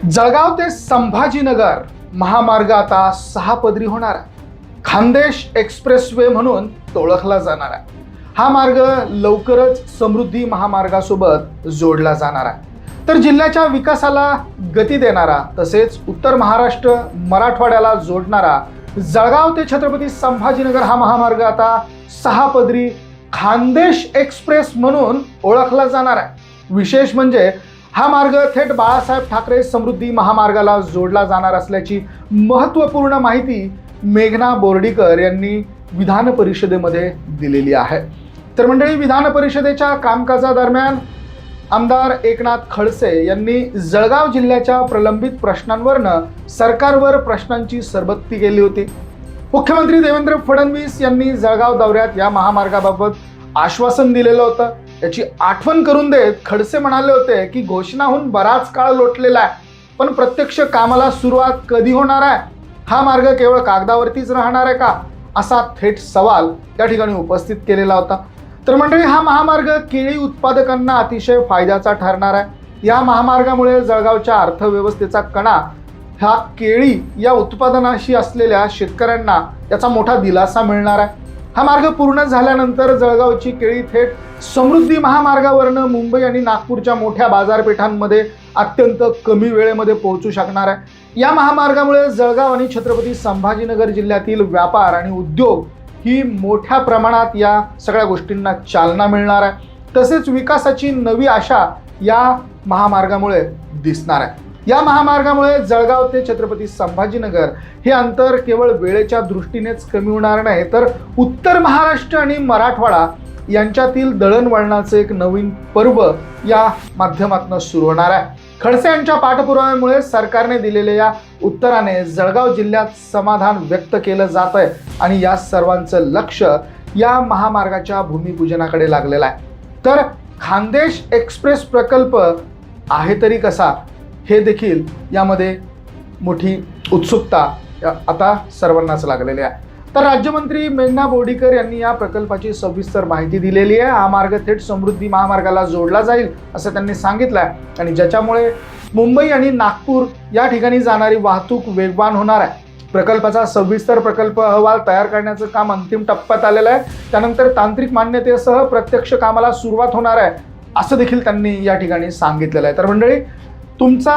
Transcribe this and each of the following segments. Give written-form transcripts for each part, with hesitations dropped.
जळगाव ते संभाजीनगर महामार्ग आता 6 पदरी होणार आहे. खानदेश एक्सप्रेसवे म्हणून तो ओळखला जाणार आहे. हा मार्ग लवकरच समृद्धी महामार्गासोबत जोडला जाणार आहे. तर जिल्ह्याच्या विकासाला गती देणारा तसेच उत्तर महाराष्ट्र मराठवाड्याला जोडणारा जळगाव ते छत्रपती संभाजीनगर हा महामार्ग आता 6 पदरी खानदेश एक्सप्रेस म्हणून ओळखला जाणार आहे. विशेष म्हणजे हा मार्ग थेट बाळासाहेब ठाकरे समृद्धी महामार्गाला जोडला जाणार असल्याची महत्त्वपूर्ण माहिती मेघना बोर्डीकर यांनी विधान परिषदेमध्ये दिलेली आहे. तर मंडळी, विधान परिषदेच्या कामकाजादरम्यान आमदार एकनाथ खडसे यांनी जळगाव जिल्ह्याच्या प्रलंबित प्रश्नांवरनं सरकारवर प्रश्नांची सरबत्ती केली होती. मुख्यमंत्री देवेंद्र फडणवीस यांनी जळगाव दौऱ्यात या महामार्गाबाबत आश्वासन दिलेलं होतं. याची आठवण करून देत खडसे म्हणाले होते की घोषणाहून बराच काळ लोटलेला आहे, पण प्रत्यक्ष कामाला सुरुवात कधी होणार आहे? हा मार्ग केवळ कागदावरतीच राहणार आहे का, असा थेट सवाल त्या ठिकाणी उपस्थित केलेला होता. तर मंडळी, हा महामार्ग केळी उत्पादकांना अतिशय फायद्याचा ठरणार आहे. या महामार्गामुळे जळगावच्या अर्थव्यवस्थेचा कणा ह्या केळी या उत्पादनाशी असलेल्या शेतकऱ्यांना याचा मोठा दिलासा मिळणार आहे. हा मार्ग पूर्ण झाल्यानंतर जळगावची केळी थेट समृद्धी महामार्गावरनं मुंबई आणि नागपूरच्या मोठ्या बाजारपेठांमध्ये अत्यंत कमी वेळेमध्ये पोहोचू शकणार आहे. या महामार्गामुळे जळगाव आणि छत्रपती संभाजीनगर जिल्ह्यातील व्यापार आणि उद्योग ही मोठ्या प्रमाणात या सगळ्या गोष्टींना चालना मिळणार आहे. तसेच विकासाची नवी आशा या महामार्गामुळे दिसणार आहे. या महामार्गामुळे जळगाव ते छत्रपती संभाजीनगर हे अंतर केवळ वेळेच्या दृष्टीनेच कमी होणार नाही, तर उत्तर महाराष्ट्र आणि मराठवाडा यांच्यातील दळणवळणाचे एक नवीन पर्व या माध्यमातून सुरू होणार आहे. खडसे यांच्या पाठपुराव्यामुळे सरकारने दिलेल्या या उत्तराने जळगाव जिल्ह्यात समाधान व्यक्त केलं जात आहे आणि या सर्वांचं लक्ष या महामार्गाच्या भूमिपूजनाकडे लागलेलं आहे. तर खानदेश एक्सप्रेस प्रकल्प आहे तरी कसा, हे देखील यामध्ये मोठी उत्सुकता आता सर्वांनाच लागलेली आहे. तर राज्यमंत्री मेघना बोर्डीकर यांनी या प्रकल्पाची सविस्तर माहिती दिलेली आहे. हा मार्ग थेट समृद्धी महामार्गाला जोडला जाईल असं त्यांनी सांगितलं आहे आणि ज्याच्यामुळे मुंबई आणि नागपूर या ठिकाणी जाणारी वाहतूक वेगवान होणार आहे. प्रकल्पाचा सविस्तर प्रकल्प अहवाल तयार करण्याचं काम अंतिम टप्प्यात आलेलं आहे. त्यानंतर तांत्रिक मान्यतेसह प्रत्यक्ष कामाला सुरुवात होणार आहे असं देखील त्यांनी या ठिकाणी सांगितलेलं आहे. तर मंडळी, तुमचा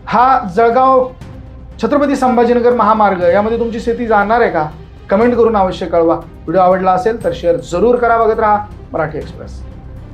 हा जळगाव छत्रपती संभाजीनगर महामार्ग यामध्ये तुमची शेती जाणार आहे का? कमेंट करून अवश्य कळवा. व्हिडिओ आवडला असेल तर शेअर जरूर करा. बघत राहा मराठी एक्सप्रेस.